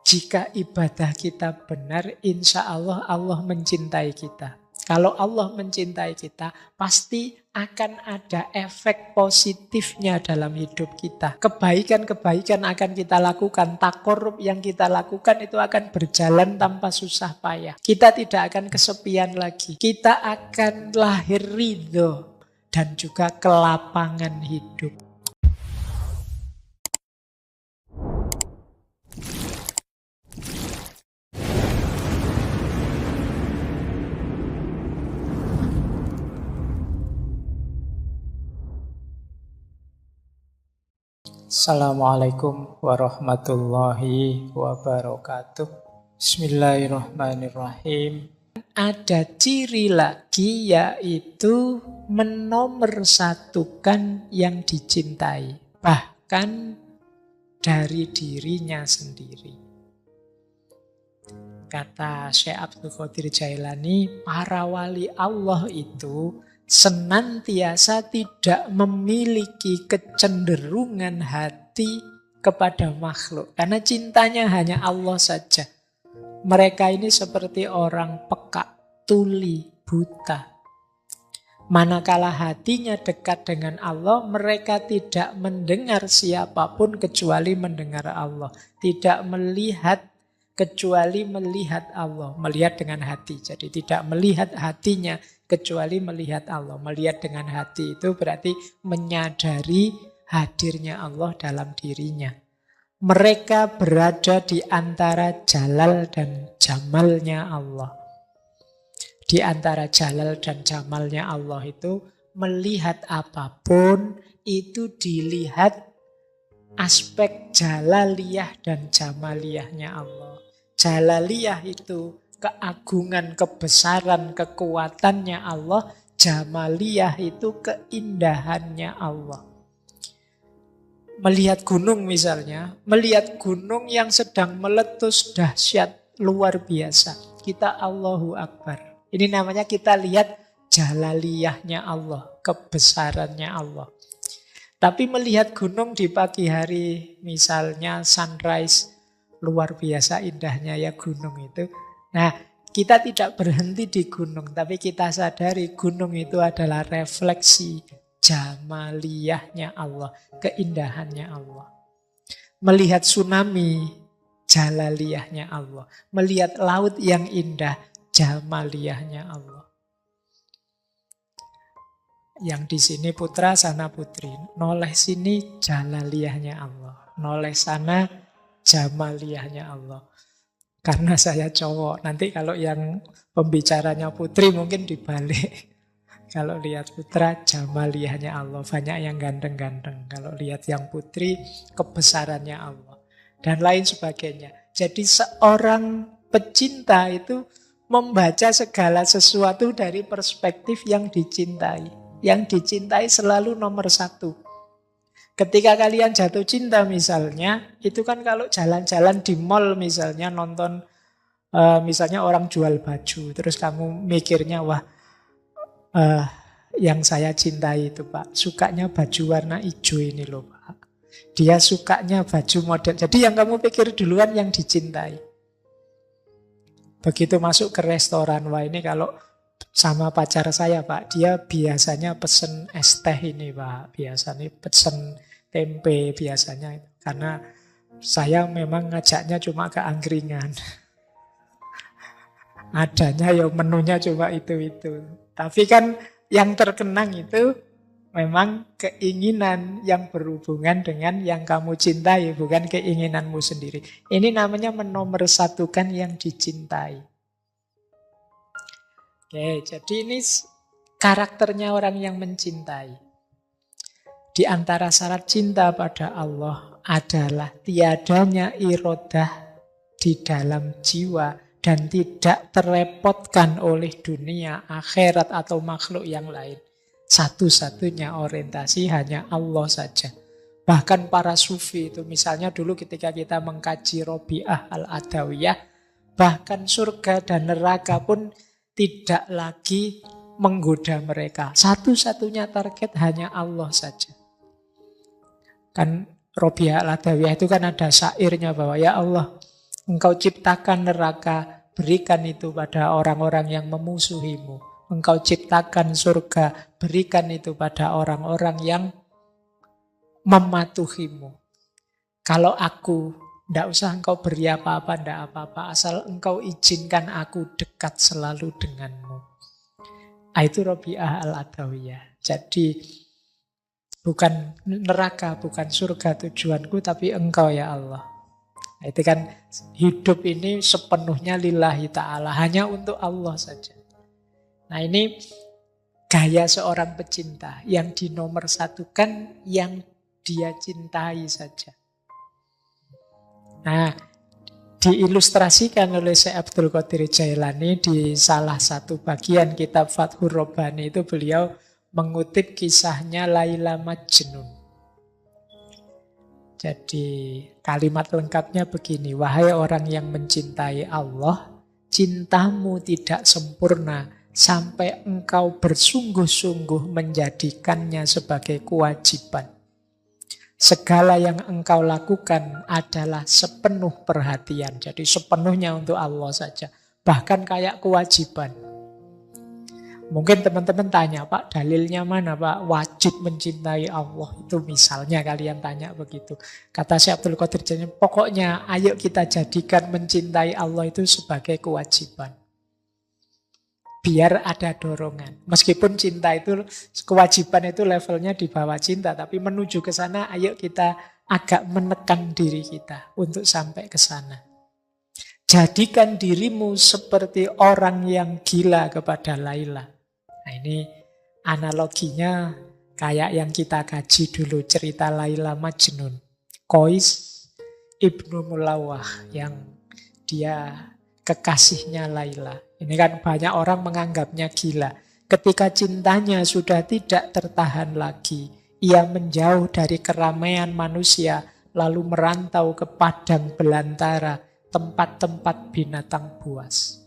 Jika ibadah kita benar, insya Allah Allah mencintai kita. Kalau Allah mencintai kita, pasti akan ada efek positifnya dalam hidup kita. Kebaikan-kebaikan akan kita lakukan, takorup yang kita lakukan itu akan berjalan tanpa susah payah. Kita tidak akan kesepian lagi. Kita akan lahir ridho dan juga kelapangan hidup. Assalamualaikum warahmatullahi wabarakatuh. Bismillahirrahmanirrahim. Ada ciri lagi, yaitu menomorsatukan yang dicintai, bahkan dari dirinya sendiri. Kata Syekh Abdul Qadir Jailani, para wali Allah itu senantiasa tidak memiliki kecenderungan hati kepada makhluk. Karena cintanya hanya Allah saja. Mereka ini seperti orang peka, tuli, buta. Manakala hatinya dekat dengan Allah, mereka tidak mendengar siapapun kecuali mendengar Allah. Tidak melihat kecuali melihat Allah. Melihat dengan hati. Jadi tidak melihat hatinya kecuali melihat Allah. Melihat dengan hati itu berarti menyadari hadirnya Allah dalam dirinya. Mereka berada di antara jalal dan jamalnya Allah. Di antara jalal dan jamalnya Allah itu, melihat apapun itu dilihat aspek jalaliyah dan jamaliyahnya Allah. Jalaliyah itu keagungan, kebesaran, kekuatannya Allah. Jamaliyah itu keindahannya Allah. Melihat gunung misalnya, melihat gunung yang sedang meletus dahsyat, luar biasa. Kita Allahu Akbar. Ini namanya kita lihat jalaliyahnya Allah, kebesarannya Allah. Tapi melihat gunung di pagi hari, misalnya sunrise, luar biasa indahnya ya gunung itu. Nah, kita tidak berhenti di gunung, tapi kita sadari gunung itu adalah refleksi jamaliyahnya Allah, keindahannya Allah. Melihat tsunami, jalaliyahnya Allah. Melihat laut yang indah, jamaliyahnya Allah. Yang di sini putra, sana putri. Noleh sini jalaliyahnya Allah. Noleh sana jamaliyahnya Allah. Karena saya cowok, nanti kalau yang pembicaranya putri mungkin dibalik. Kalau lihat putra, jamaliyahnya Allah. Banyak yang ganteng-ganteng. Kalau lihat yang putri, kebesarannya Allah. Dan lain sebagainya. Jadi seorang pecinta itu membaca segala sesuatu dari perspektif yang dicintai. Yang dicintai selalu nomor satu. Ketika kalian jatuh cinta misalnya, itu kan kalau jalan-jalan di mall misalnya, nonton misalnya orang jual baju, terus kamu mikirnya, wah yang saya cintai itu Pak, sukanya baju warna hijau ini loh Pak. Dia sukanya baju model, jadi yang kamu pikir duluan yang dicintai. Begitu masuk ke restoran, wah ini kalau sama pacar saya Pak, dia biasanya pesen es teh ini Pak, biasanya pesen tempe biasanya. Karena saya memang ngajaknya cuma ke angkringan. Adanya ya menunya cuma itu-itu. Tapi kan yang terkenang itu memang keinginan yang berhubungan dengan yang kamu cintai, bukan keinginanmu sendiri. Ini namanya menomorsatukan yang dicintai. Oke, jadi ini karakternya orang yang mencintai. Di antara syarat cinta pada Allah adalah tiadanya irodah di dalam jiwa dan tidak terrepotkan oleh dunia, akhirat atau makhluk yang lain. Satu-satunya orientasi hanya Allah saja. Bahkan para sufi itu, misalnya dulu ketika kita mengkaji Robi'ah al-Adawiyah, bahkan surga dan neraka pun tidak lagi menggoda mereka. Satu-satunya target hanya Allah saja. Kan Robi'ah al-Adawiyah itu kan ada syairnya bahwa ya Allah, Engkau ciptakan neraka, berikan itu pada orang-orang yang memusuhimu. Engkau ciptakan surga, berikan itu pada orang-orang yang mematuhimu. Kalau aku, tidak usah engkau beri apa-apa, tidak apa-apa. Asal engkau izinkan aku dekat selalu denganmu. Itu Rabi'ah al-Adawiyah. Jadi bukan neraka, bukan surga tujuanku, tapi engkau ya Allah. Itu kan hidup ini sepenuhnya lillahi ta'ala. Hanya untuk Allah saja. Nah ini gaya seorang pecinta. Yang dinomorsatukan yang dia cintai saja. Nah, diilustrasikan oleh Syekh Abdul Qadir Jailani di salah satu bagian kitab Fathur Rabbani itu beliau mengutip kisahnya Laila Majnun. Jadi kalimat lengkapnya begini, wahai orang yang mencintai Allah, cintamu tidak sempurna sampai engkau bersungguh-sungguh menjadikannya sebagai kewajiban. Segala yang engkau lakukan adalah sepenuh perhatian. Jadi sepenuhnya untuk Allah saja. Bahkan kayak kewajiban. Mungkin teman-teman tanya, Pak, dalilnya mana, Pak? Wajib mencintai Allah. Itu misalnya kalian tanya begitu. Kata Syekh Abdul Qadir Jailani, pokoknya ayo kita jadikan mencintai Allah itu sebagai kewajiban. Biar ada dorongan. Meskipun cinta itu, kewajiban itu levelnya di bawah cinta. Tapi menuju ke sana, ayo kita agak menekan diri kita untuk sampai ke sana. Jadikan dirimu seperti orang yang gila kepada Laila. Nah ini analoginya kayak yang kita kaji dulu, cerita Laila Majnun. Qais Ibnu Mulawah yang dia kekasihnya Laila. Ini kan banyak orang menganggapnya gila. Ketika cintanya sudah tidak tertahan lagi, ia menjauh dari keramaian manusia, lalu merantau ke padang belantara, tempat-tempat binatang buas.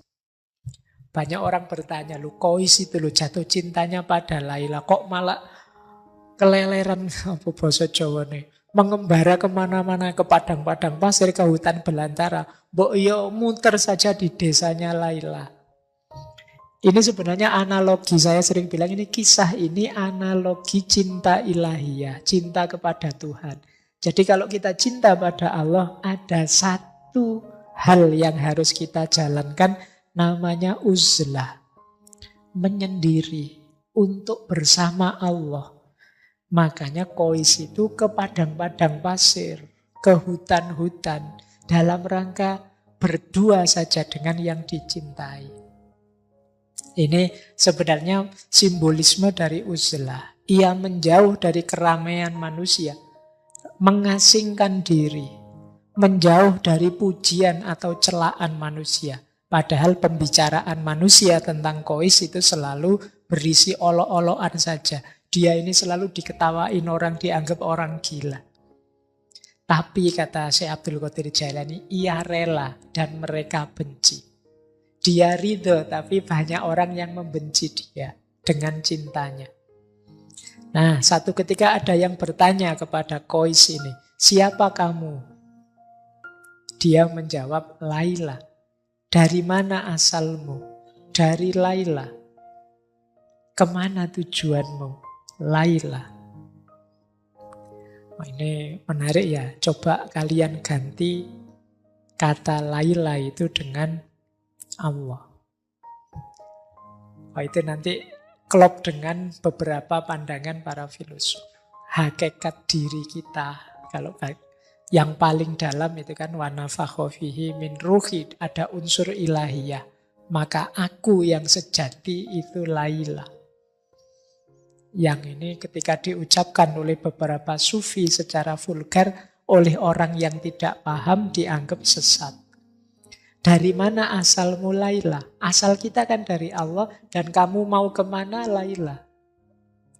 Banyak orang bertanya, Qais itu jatuh cintanya pada Laila, kok malah keleleran, apa bahasa Jawa nih, mengembara kemana-mana, ke padang-padang pasir, ke hutan belantara. Mbok yo muter saja di desanya Laila. Ini sebenarnya analogi, saya sering bilang ini kisah ini analogi cinta ilahiyah, cinta kepada Tuhan. Jadi kalau kita cinta pada Allah, ada satu hal yang harus kita jalankan, namanya uzlah. Menyendiri untuk bersama Allah. Makanya Qais itu ke padang-padang pasir, ke hutan-hutan, dalam rangka berdua saja dengan yang dicintai. Ini sebenarnya simbolisme dari uzlah. Ia menjauh dari keramaian manusia, mengasingkan diri, menjauh dari pujian atau celaan manusia. Padahal pembicaraan manusia tentang Qais itu selalu berisi olok-olokan saja. Dia ini selalu diketawain orang, dianggap orang gila. Tapi kata Syekh Abdul Qadir Jailani, ia rela dan mereka benci. Dia ridho, tapi banyak orang yang membenci dia dengan cintanya. Nah, satu ketika ada yang bertanya kepada Qais ini, siapa kamu? Dia menjawab, Laila. Dari mana asalmu? Dari Laila. Kemana tujuanmu? Laila. Oh, ini menarik ya. Coba kalian ganti kata Laila itu dengan Allah. Oh, itu nanti klop dengan beberapa pandangan para filosof. Hakikat diri kita, kalau yang paling dalam itu kan wa nafakha fihi min ruhi, ada unsur ilahiyah. Maka aku yang sejati itu Laila. Yang ini ketika diucapkan oleh beberapa sufi secara vulgar, oleh orang yang tidak paham dianggap sesat. Dari mana asalmu Laila? Asal kita kan dari Allah, dan kamu mau kemana Laila?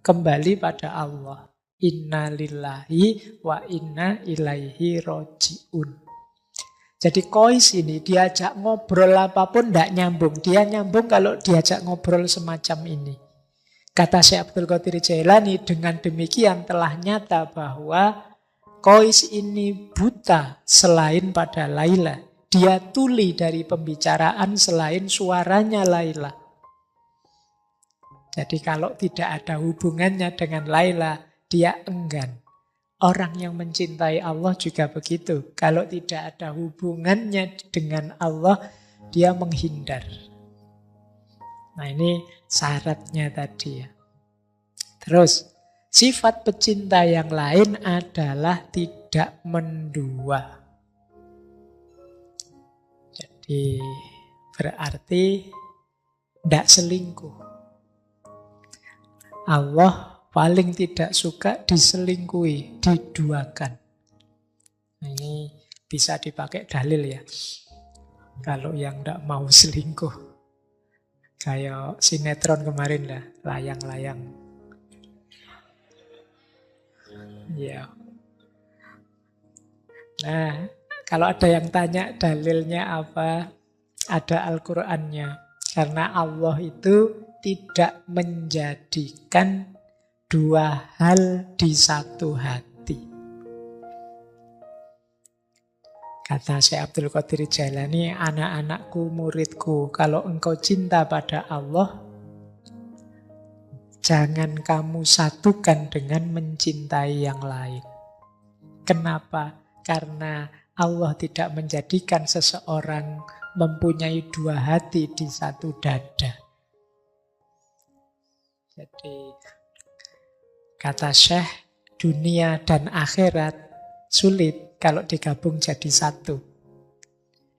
Kembali pada Allah. Inna lillahi wa inna ilaihi roji'un. Jadi Qais ini diajak ngobrol apapun tidak nyambung. Dia nyambung kalau diajak ngobrol semacam ini. Kata Syekh Abdul Qadir Jailani, dengan demikian telah nyata bahwa Qais ini buta selain pada Laila. dia tuli dari pembicaraan selain suaranya Laila. Jadi kalau tidak ada hubungannya dengan Laila, dia enggan. Orang yang mencintai Allah juga begitu. Kalau tidak ada hubungannya dengan Allah, dia menghindar. Nah ini syaratnya tadi ya. Terus, sifat pecinta yang lain adalah tidak mendua. Jadi berarti tidak selingkuh. Allah paling tidak suka diselingkuhi, diduakan. Nah, ini bisa dipakai dalil ya. Kalau yang tidak mau selingkuh. Kayak sinetron kemarin lah, layang-layang. Ya. Nah, kalau ada yang tanya dalilnya apa, ada Al-Qur'annya. Karena Allah itu tidak menjadikan dua hal di satu hati. Kata Syekh Abdul Qadir Jailani, anak-anakku, muridku, kalau engkau cinta pada Allah, jangan kamu satukan dengan mencintai yang lain. Kenapa? Karena Allah tidak menjadikan seseorang mempunyai dua hati di satu dada. Jadi kata Syekh, dunia dan akhirat sulit kalau digabung jadi satu.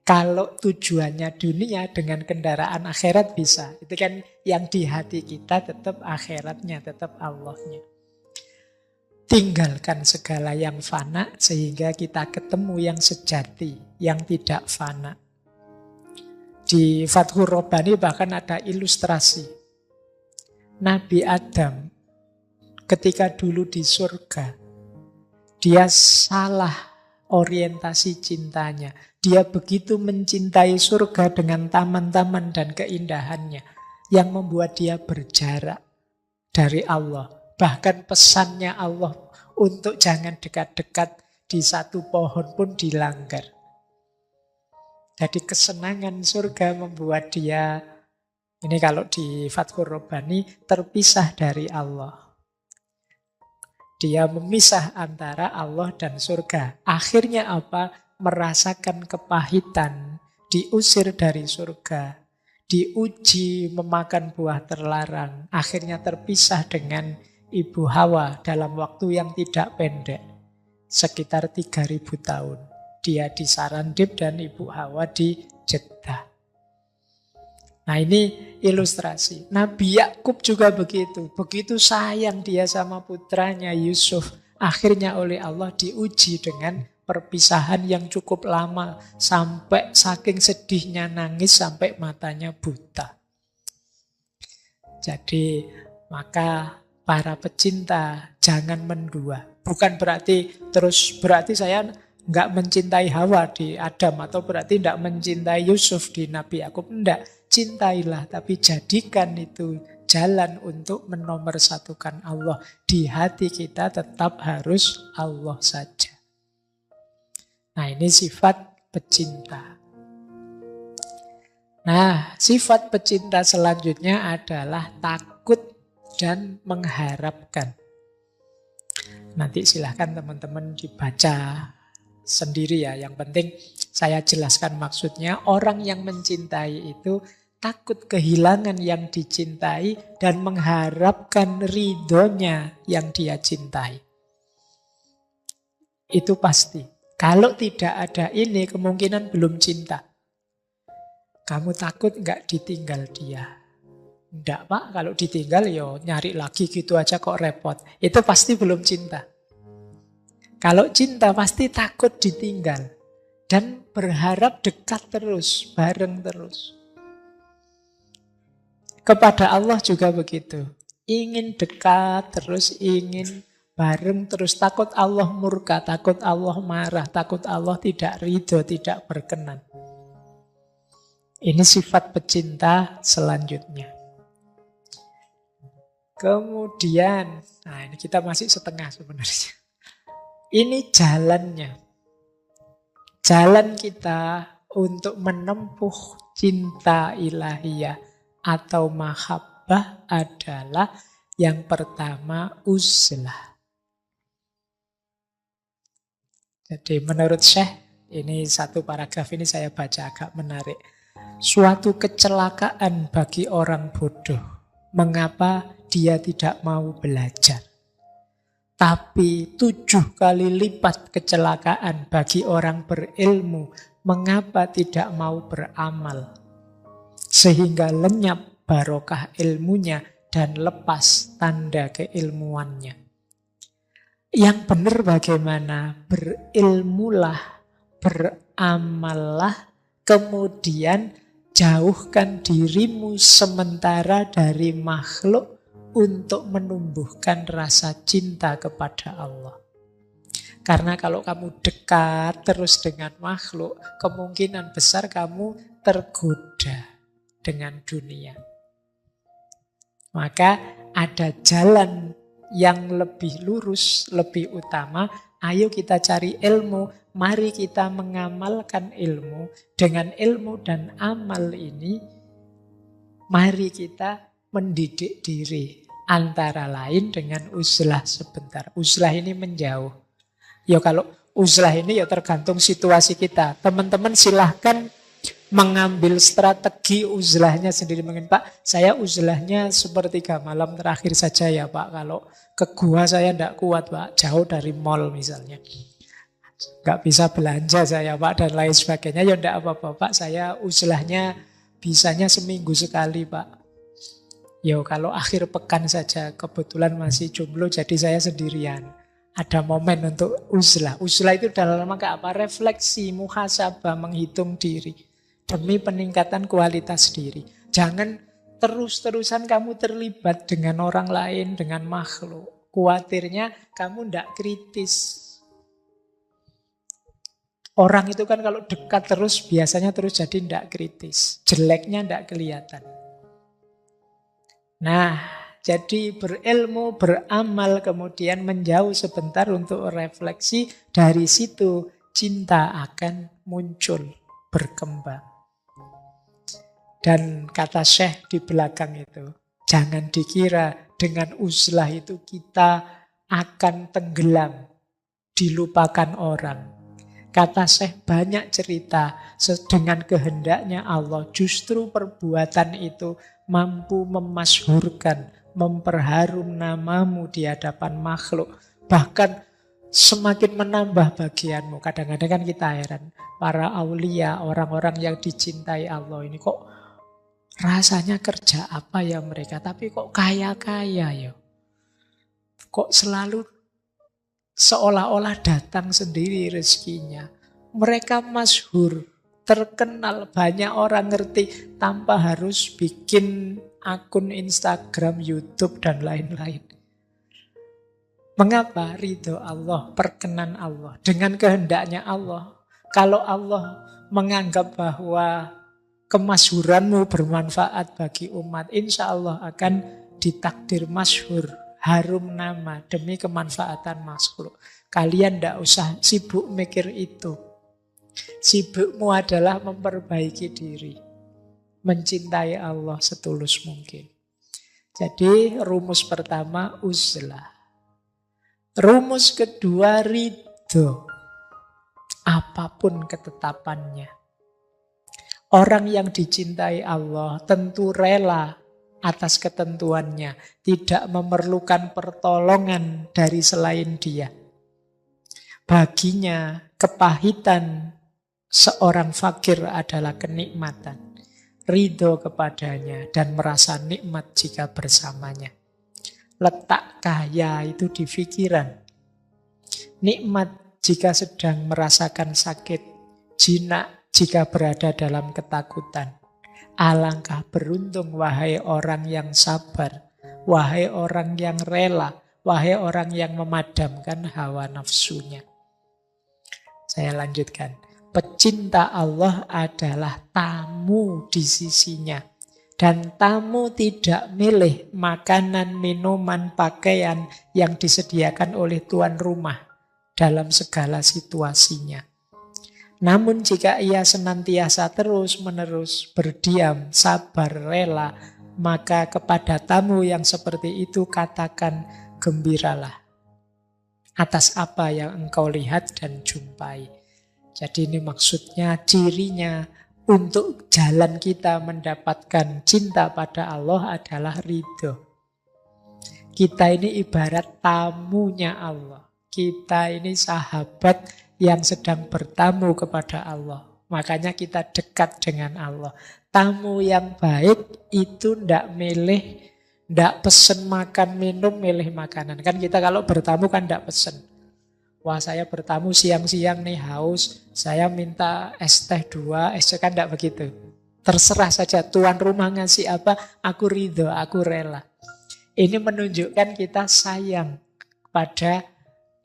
Kalau tujuannya dunia dengan kendaraan akhirat bisa. Itu kan yang di hati kita tetap akhiratnya, tetap Allahnya. Tinggalkan segala yang fana sehingga kita ketemu yang sejati, yang tidak fana. Di Fathur Rabbani bahkan ada ilustrasi. Nabi Adam ketika dulu di surga, dia salah orientasi cintanya. Dia begitu mencintai surga dengan taman-taman dan keindahannya yang membuat dia berjarak dari Allah. Bahkan pesannya Allah untuk jangan dekat-dekat di satu pohon pun dilanggar. Jadi kesenangan surga membuat dia, ini kalau di Fathur Rabbani, terpisah dari Allah. Dia memisah antara Allah dan surga. Akhirnya apa? Merasakan kepahitan, diusir dari surga, diuji memakan buah terlarang. Akhirnya terpisah dengan Ibu Hawa dalam waktu yang tidak pendek. Sekitar 3.000 tahun. Dia di Sarandib dan Ibu Hawa di Jeddah. Nah ini ilustrasi. Nabi Yakub juga begitu. Begitu sayang dia sama putranya Yusuf. Akhirnya oleh Allah diuji dengan perpisahan yang cukup lama. Sampai saking sedihnya nangis sampai matanya buta. Jadi maka para pecinta jangan mendua. Bukan berarti saya nggak mencintai Hawa di Adam. Atau berarti nggak mencintai Yusuf di Nabi Yakub. Enggak. Cintailah, tapi jadikan itu jalan untuk menomorsatukan Allah. Di hati kita tetap harus Allah saja. Nah ini sifat pecinta. Nah sifat pecinta selanjutnya adalah takut dan mengharapkan. Nanti silahkan teman-teman dibaca sendiri ya. Yang penting saya jelaskan maksudnya. Orang yang mencintai itu takut kehilangan yang dicintai dan mengharapkan ridhonya yang dia cintai. Itu pasti. Kalau tidak ada ini, kemungkinan belum cinta. Kamu takut nggak ditinggal dia? Enggak Pak, kalau ditinggal yo nyari lagi gitu aja kok repot. Itu pasti belum cinta. Kalau cinta pasti takut ditinggal. Dan berharap dekat terus, bareng terus. Kepada Allah juga begitu. Ingin dekat terus, ingin bareng terus. Takut Allah murka, takut Allah marah, takut Allah tidak ridho, tidak berkenan. Ini sifat pecinta selanjutnya. Kemudian, nah ini kita masih setengah sebenarnya. Ini jalannya. Jalan kita untuk menempuh cinta ilahiyah atau mahabbah adalah yang pertama uzlah. Jadi menurut Syekh, ini satu paragraf ini saya baca agak menarik. Suatu kecelakaan bagi orang bodoh. Mengapa dia tidak mau belajar? Tapi 7 kali lipat kecelakaan bagi orang berilmu. Mengapa tidak mau beramal? Sehingga lenyap barokah ilmunya dan lepas tanda keilmuannya. Yang benar bagaimana? Berilmulah, beramallah, kemudian jauhkan dirimu sementara dari makhluk untuk menumbuhkan rasa cinta kepada Allah. Karena kalau kamu dekat terus dengan makhluk, kemungkinan besar kamu tergoda dengan dunia. Maka ada jalan yang lebih lurus, lebih utama. Ayo kita cari ilmu, mari kita mengamalkan ilmu. Dengan ilmu dan amal ini, mari kita mendidik diri. Antara lain dengan uzlah sebentar. Uzlah ini menjauh. Ya kalau uzlah ini ya tergantung situasi kita. Teman-teman silahkan mengambil strategi uzlahnya sendiri. Mungkin Pak, saya uzlahnya sepertiga malam terakhir saja ya Pak. Kalau ke gua saya tidak kuat Pak, jauh dari mall misalnya. Nggak bisa belanja saya Pak dan lain sebagainya. Ya tidak apa-apa Pak, saya uzlahnya bisanya seminggu sekali Pak. Ya kalau akhir pekan saja, kebetulan masih jomblo jadi saya sendirian. Ada momen untuk uzlah. Uzlah itu dalam rangka apa? Refleksi, muhasabah, menghitung diri. Demi peningkatan kualitas diri. Jangan terus-terusan kamu terlibat dengan orang lain, dengan makhluk. Kuatirnya kamu tidak kritis. Orang itu kan kalau dekat terus biasanya terus jadi tidak kritis. Jeleknya tidak kelihatan. Nah, jadi berilmu, beramal, kemudian menjauh sebentar untuk refleksi. Dari situ cinta akan muncul, berkembang. Dan kata Syekh di belakang itu, jangan dikira dengan uzlah itu kita akan tenggelam, dilupakan orang. Kata Syekh banyak cerita dengan kehendaknya Allah. Justru perbuatan itu mampu memasyhurkan, memperharum namamu di hadapan makhluk. Bahkan semakin menambah bagianmu. Kadang-kadang kan kita heran. Para aulia, orang-orang yang dicintai Allah ini kok rasanya kerja apa ya mereka. Tapi kok kaya-kaya ya. Kok selalu seolah-olah datang sendiri rezekinya. Mereka masyhur, terkenal, banyak orang ngerti tanpa harus bikin akun Instagram, YouTube, dan lain-lain. Mengapa? Ridho Allah, perkenan Allah, dengan kehendaknya Allah. Kalau Allah menganggap bahwa kemasyhuranmu bermanfaat bagi umat, insya Allah akan ditakdir masyhur, harum nama demi kemanfaatan makhluk. Kalian tidak usah sibuk mikir itu. Sibukmu adalah memperbaiki diri, mencintai Allah setulus mungkin. Jadi rumus pertama uzlah. Rumus kedua ridho. Apapun ketetapannya. Orang yang dicintai Allah tentu rela atas ketentuannya, tidak memerlukan pertolongan dari selain Dia. Baginya kepahitan seorang fakir adalah kenikmatan. Ridho kepadanya dan merasa nikmat jika bersamanya. Letak kaya itu di pikiran. Nikmat jika sedang merasakan sakit. Jinak jika berada dalam ketakutan. Alangkah beruntung wahai orang yang sabar, wahai orang yang rela, wahai orang yang memadamkan hawa nafsunya. Saya lanjutkan. Pecinta Allah adalah tamu di sisinya. Dan tamu tidak milih makanan, minuman, pakaian yang disediakan oleh tuan rumah dalam segala situasinya. Namun jika ia senantiasa terus-menerus berdiam, sabar, rela, maka kepada tamu yang seperti itu katakan gembiralah atas apa yang engkau lihat dan jumpai. Jadi ini maksudnya, cirinya untuk jalan kita mendapatkan cinta pada Allah adalah ridho. Kita ini ibarat tamunya Allah. Kita ini sahabat yang sedang bertamu kepada Allah. Makanya kita dekat dengan Allah. Tamu yang baik itu ndak milih, ndak pesen makan minum, milih makanan. Kan kita kalau bertamu kan ndak pesen. Wah, saya bertamu siang-siang nih haus, saya minta es teh 2, es teh, kan ndak begitu. Terserah saja tuan rumah ngasih apa, aku ridho, aku rela. Ini menunjukkan kita sayang pada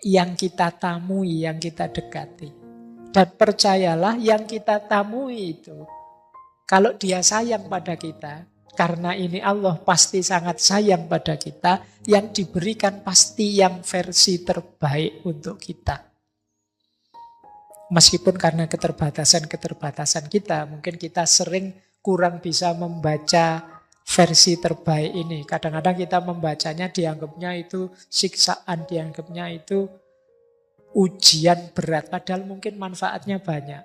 yang kita tamui, yang kita dekati. Dan percayalah, yang kita tamui itu, kalau dia sayang pada kita, karena ini Allah pasti sangat sayang pada kita, yang diberikan pasti yang versi terbaik untuk kita. Meskipun karena keterbatasan-keterbatasan kita, mungkin kita sering kurang bisa membaca versi terbaik ini. Kadang-kadang kita membacanya dianggapnya itu siksaan, dianggapnya itu ujian berat. Padahal mungkin manfaatnya banyak.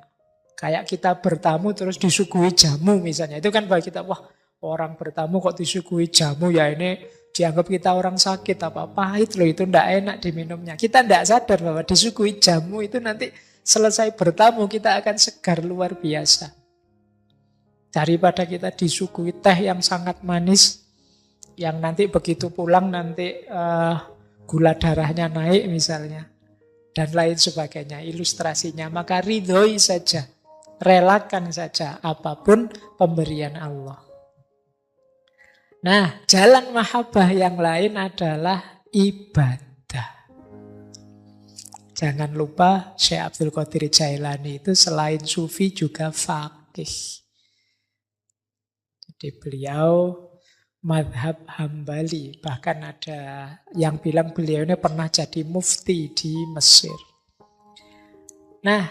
Kayak kita bertamu terus disuguhi jamu misalnya. Itu kan bagi kita, wah orang bertamu kok disuguhi jamu, ya ini dianggap kita orang sakit, apa pahit loh, itu ndak enak diminumnya. Kita ndak sadar bahwa disuguhi jamu itu nanti selesai bertamu kita akan segar luar biasa. Daripada kita disuguhi teh yang sangat manis, yang nanti begitu pulang nanti gula darahnya naik misalnya, dan lain sebagainya, ilustrasinya. Maka ridhoi saja, relakan saja apapun pemberian Allah. Nah, jalan mahabbah yang lain adalah ibadah. Jangan lupa Syekh Abdul Qadir Jailani itu selain sufi juga faqih. Jadi beliau madhab Hambali. Bahkan ada yang bilang beliau ini pernah jadi mufti di Mesir. Nah,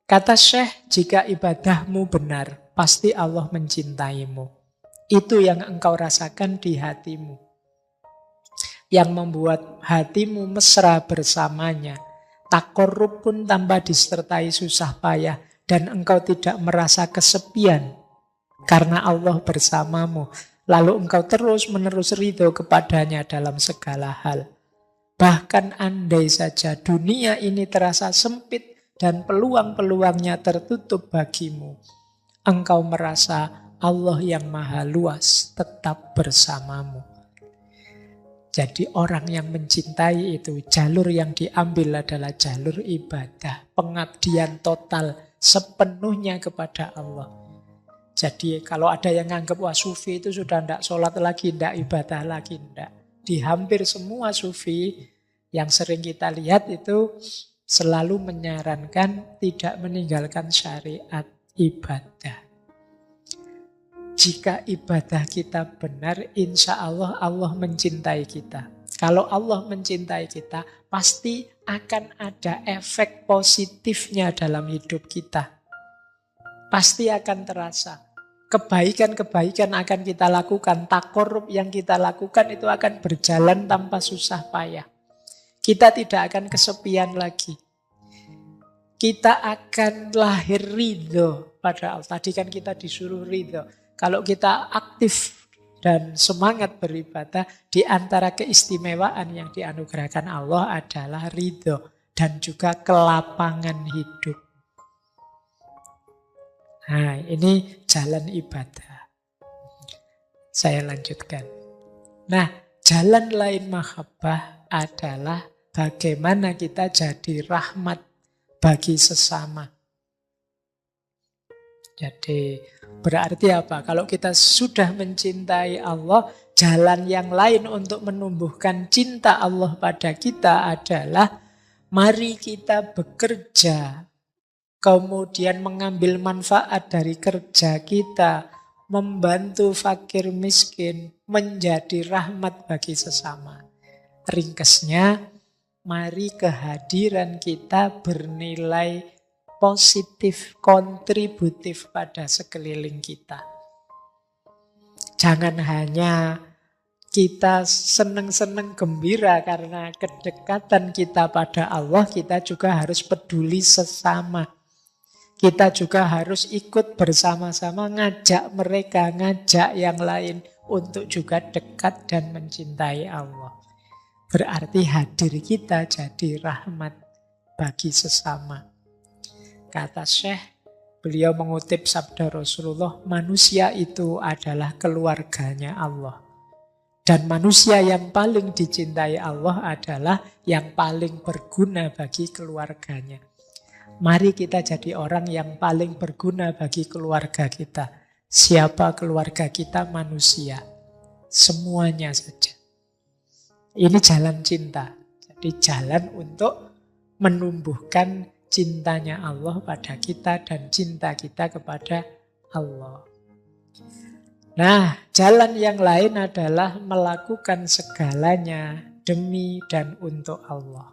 kata Syekh, jika ibadahmu benar, pasti Allah mencintaimu. Itu yang engkau rasakan di hatimu. Yang membuat hatimu mesra bersamanya. Takorrub pun tanpa disertai susah payah. Dan engkau tidak merasa kesepian. Karena Allah bersamamu. Lalu engkau terus-menerus ridho kepadanya dalam segala hal. Bahkan andai saja dunia ini terasa sempit dan peluang-peluangnya tertutup bagimu, engkau merasa Allah yang maha luas tetap bersamamu. Jadi orang yang mencintai itu, jalur yang diambil adalah jalur ibadah. Pengabdian total sepenuhnya kepada Allah. Jadi kalau ada yang nganggap wah sufi itu sudah tidak sholat lagi, tidak ibadah lagi, tidak. Di hampir semua sufi yang sering kita lihat itu selalu menyarankan tidak meninggalkan syariat ibadah. Jika ibadah kita benar, insya Allah Allah mencintai kita. Kalau Allah mencintai kita, pasti akan ada efek positifnya dalam hidup kita. Pasti akan terasa. Kebaikan-kebaikan akan kita lakukan. Takorrub yang kita lakukan itu akan berjalan tanpa susah payah. Kita tidak akan kesepian lagi. Kita akan lahir ridho pada Allah. Tadi kan kita disuruh ridho. Kalau kita aktif dan semangat beribadah, di antara keistimewaan yang dianugerahkan Allah adalah ridho. Dan juga kelapangan hidup. Nah, ini jalan ibadah. Saya lanjutkan. Nah, jalan lain mahabbah adalah bagaimana kita jadi rahmat bagi sesama. Jadi berarti apa? Kalau kita sudah mencintai Allah, jalan yang lain untuk menumbuhkan cinta Allah pada kita adalah mari kita bekerja, kemudian mengambil manfaat dari kerja kita, membantu fakir miskin, menjadi rahmat bagi sesama. Ringkasnya, mari kehadiran kita bernilai positif, kontributif pada sekeliling kita. Jangan hanya kita seneng-seneng gembira karena kedekatan kita pada Allah, kita juga harus peduli sesama. Kita juga harus ikut bersama-sama ngajak mereka, ngajak yang lain untuk juga dekat dan mencintai Allah. Berarti hadir kita jadi rahmat bagi sesama. Kata Syekh, beliau mengutip sabda Rasulullah, manusia itu adalah keluarganya Allah. Dan manusia yang paling dicintai Allah adalah yang paling berguna bagi keluarganya. Mari kita jadi orang yang paling berguna bagi keluarga kita. Siapa keluarga kita? Manusia. Semuanya saja. Ini jalan cinta. Jadi jalan untuk menumbuhkan cintanya Allah pada kita dan cinta kita kepada Allah. Nah, jalan yang lain adalah melakukan segalanya demi dan untuk Allah.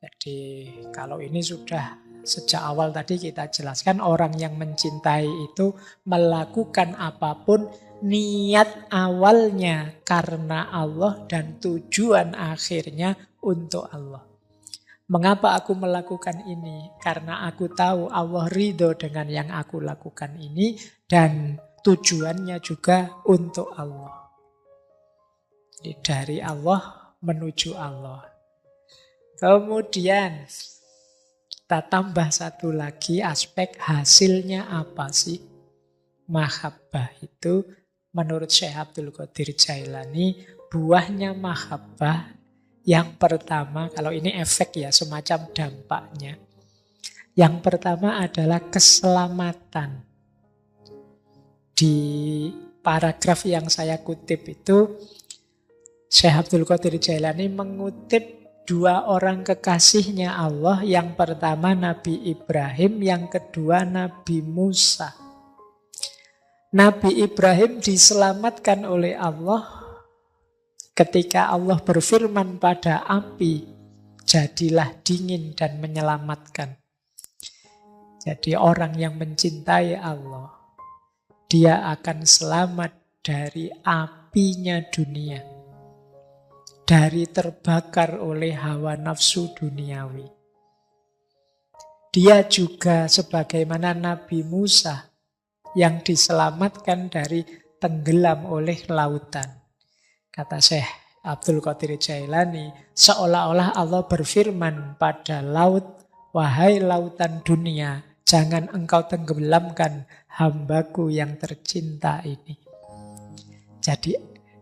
Jadi kalau ini sudah sejak awal tadi kita jelaskan, orang yang mencintai itu melakukan apapun niat awalnya karena Allah dan tujuan akhirnya untuk Allah. Mengapa aku melakukan ini? Karena aku tahu Allah ridho dengan yang aku lakukan ini dan tujuannya juga untuk Allah. Jadi dari Allah menuju Allah. Kemudian kita tambah satu lagi aspek hasilnya apa sih? Mahabbah itu menurut Syekh Abdul Qadir Jailani, buahnya mahabbah yang pertama, kalau ini efek ya, semacam dampaknya. Yang pertama adalah keselamatan. Di paragraf yang saya kutip itu, Syekh Abdul Qadir Jailani mengutip dua orang kekasihnya Allah. Yang pertama Nabi Ibrahim, yang kedua Nabi Musa. Nabi Ibrahim diselamatkan oleh Allah ketika Allah berfirman pada api, jadilah dingin dan menyelamatkan. Jadi orang yang mencintai Allah, dia akan selamat dari apinya dunia, dari terbakar oleh hawa nafsu duniawi. Dia juga sebagaimana Nabi Musa yang diselamatkan dari tenggelam oleh lautan. Kata Syekh Abdul Qadir Jailani, seolah-olah Allah berfirman pada laut, wahai lautan dunia, jangan engkau tenggelamkan hambaku yang tercinta ini. Jadi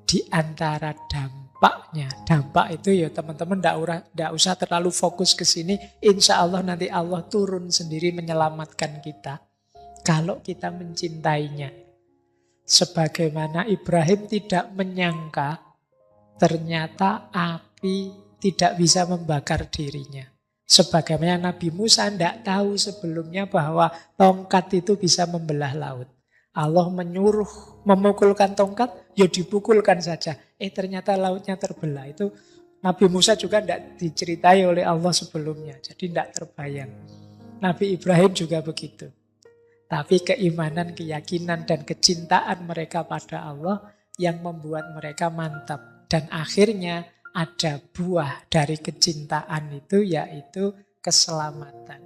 di antara dampak itu ya teman-teman tidak usah terlalu fokus ke sini. Insya Allah nanti Allah turun sendiri menyelamatkan kita kalau kita mencintainya. Sebagaimana Ibrahim tidak menyangka ternyata api tidak bisa membakar dirinya. Sebagaimana Nabi Musa tidak tahu sebelumnya bahwa tongkat itu bisa membelah laut. Allah menyuruh memukulkan tongkat, ya dipukulkan saja. Ternyata lautnya terbelah. Itu Nabi Musa juga tidak diceritai oleh Allah sebelumnya. Jadi tidak terbayang. Nabi Ibrahim juga begitu. Tapi keimanan, keyakinan, dan kecintaan mereka pada Allah yang membuat mereka mantap. Dan akhirnya ada buah dari kecintaan itu, yaitu keselamatan.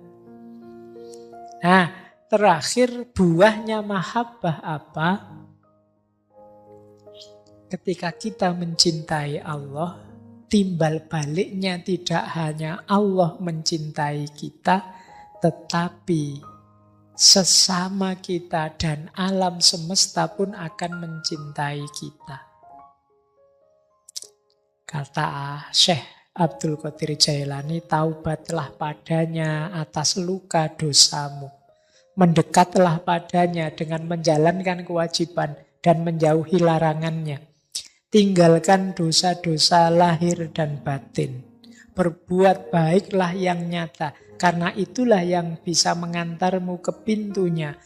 Nah, terakhir buahnya mahabbah apa? Ketika kita mencintai Allah, timbal baliknya tidak hanya Allah mencintai kita, tetapi sesama kita dan alam semesta pun akan mencintai kita. Kata Syekh Abdul Qadir Jailani, taubatlah padanya atas luka dosamu. Mendekatlah padanya dengan menjalankan kewajiban dan menjauhi larangannya. Tinggalkan dosa-dosa lahir dan batin. Berbuat baiklah yang nyata, karena itulah yang bisa mengantarmu ke pintunya,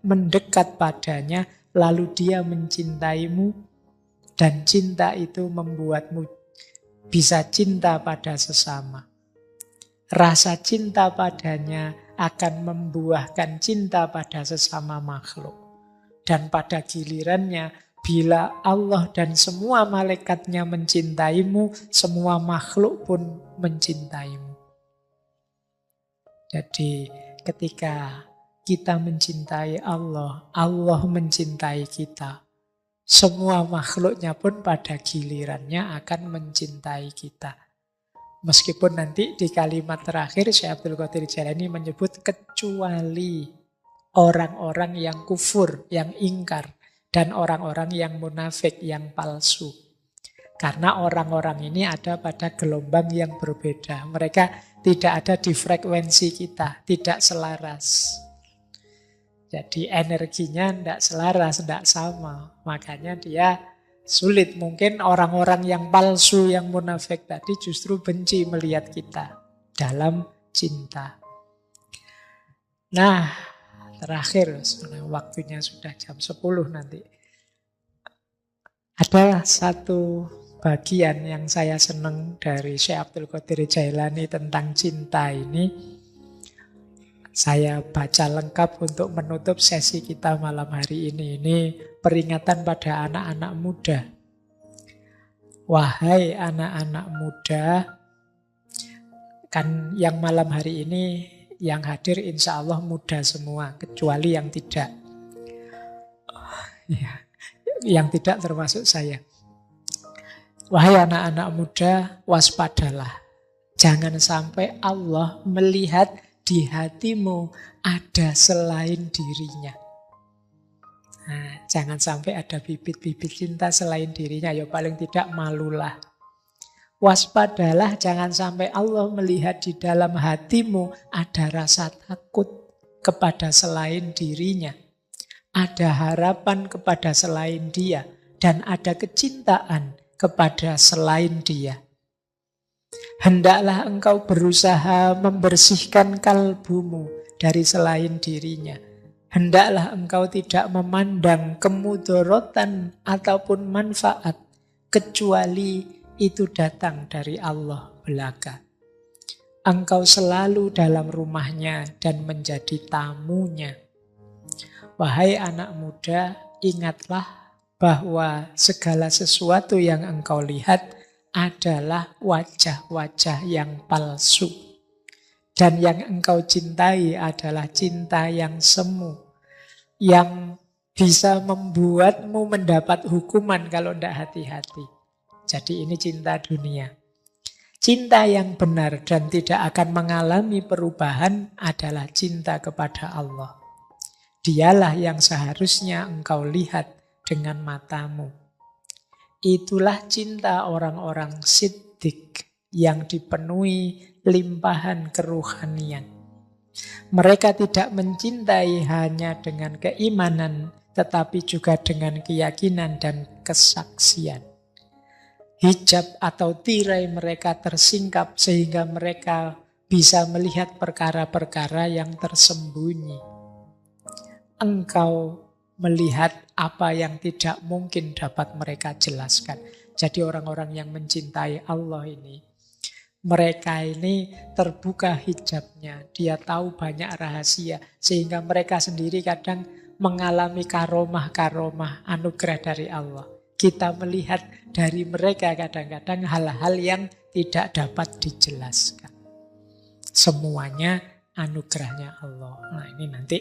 mendekat padanya, lalu dia mencintaimu, dan cinta itu membuatmu bisa cinta pada sesama. Rasa cinta padanya akan membuahkan cinta pada sesama makhluk. Dan pada gilirannya, bila Allah dan semua malaikatnya mencintaimu, semua makhluk pun mencintaimu. Jadi ketika kita mencintai Allah, Allah mencintai kita. Semua makhluknya pun pada gilirannya akan mencintai kita. Meskipun nanti di kalimat terakhir Syekh Abdul Qadir Jailani menyebut kecuali orang-orang yang kufur, yang ingkar, dan orang-orang yang munafik, yang palsu. Karena orang-orang ini ada pada gelombang yang berbeda. Mereka tidak ada di frekuensi kita, tidak selaras. Jadi energinya tidak selaras, tidak sama. Makanya dia sulit. Mungkin orang-orang yang palsu, yang munafik tadi justru benci melihat kita dalam cinta. Nah, terakhir, waktunya sudah jam 10 nanti. Ada satu bagian yang saya senang dari Syekh Abdul Qadir Jailani tentang cinta ini. Saya baca lengkap untuk menutup sesi kita malam hari ini. Ini peringatan pada anak-anak muda. Wahai anak-anak muda, kan yang malam hari ini yang hadir insya Allah muda semua, kecuali yang tidak. Yang tidak termasuk saya. Wahai anak-anak muda, waspadalah. Jangan sampai Allah melihat di hatimu ada selain dirinya. Nah, jangan sampai ada bibit-bibit cinta selain dirinya. Ya paling tidak malulah. Waspadalah, jangan sampai Allah melihat di dalam hatimu ada rasa takut kepada selain dirinya. Ada harapan kepada selain dia. Dan ada kecintaan kepada selain dia. Hendaklah engkau berusaha membersihkan kalbumu dari selain dirinya. Hendaklah engkau tidak memandang kemudorotan ataupun manfaat, kecuali itu datang dari Allah belaka. Engkau selalu dalam rumahnya dan menjadi tamunya. Wahai anak muda, ingatlah bahwa segala sesuatu yang engkau lihat adalah wajah-wajah yang palsu. Dan yang engkau cintai adalah cinta yang semu. Yang bisa membuatmu mendapat hukuman kalau tidak hati-hati. Jadi ini cinta dunia. Cinta yang benar dan tidak akan mengalami perubahan adalah cinta kepada Allah. Dialah yang seharusnya engkau lihat dengan matamu. Itulah cinta orang-orang siddiq yang dipenuhi limpahan keruhanian. Mereka tidak mencintai hanya dengan keimanan, tetapi juga dengan keyakinan dan kesaksian. Hijab atau tirai mereka tersingkap sehingga mereka bisa melihat perkara-perkara yang tersembunyi. Engkau melihat apa yang tidak mungkin dapat mereka jelaskan. Jadi orang-orang yang mencintai Allah ini, mereka ini terbuka hijabnya. Dia tahu banyak rahasia. Sehingga mereka sendiri kadang mengalami karomah-karomah anugerah dari Allah. Kita melihat dari mereka kadang-kadang hal-hal yang tidak dapat dijelaskan. Semuanya anugerahnya Allah. Nah ini nanti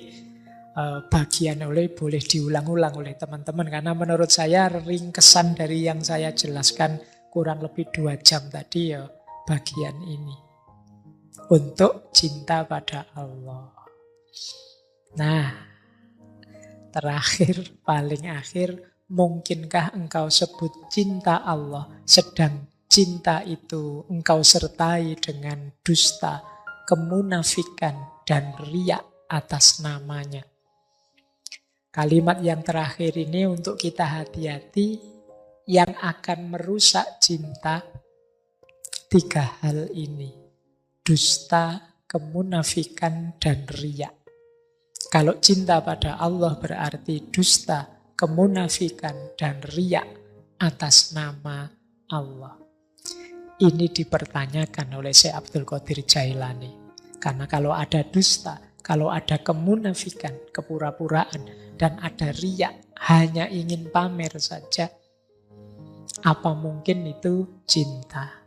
bagian boleh diulang-ulang oleh teman-teman. Karena menurut saya ringkesan dari yang saya jelaskan kurang lebih 2 jam tadi ya bagian ini. Untuk cinta pada Allah. Nah, terakhir, paling akhir, mungkinkah engkau sebut cinta Allah sedang cinta itu engkau sertai dengan dusta, kemunafikan, dan riya atas namanya? Kalimat yang terakhir ini untuk kita hati-hati, yang akan merusak cinta 3 hal ini. Dusta, kemunafikan, dan riya. Kalau cinta pada Allah berarti dusta, kemunafikan, dan riya atas nama Allah. ini dipertanyakan oleh Syekh Abdul Qadir Jailani. Karena kalau ada dusta, kalau ada kemunafikan, kepura-puraan, dan ada riya, hanya ingin pamer saja, apa mungkin itu cinta?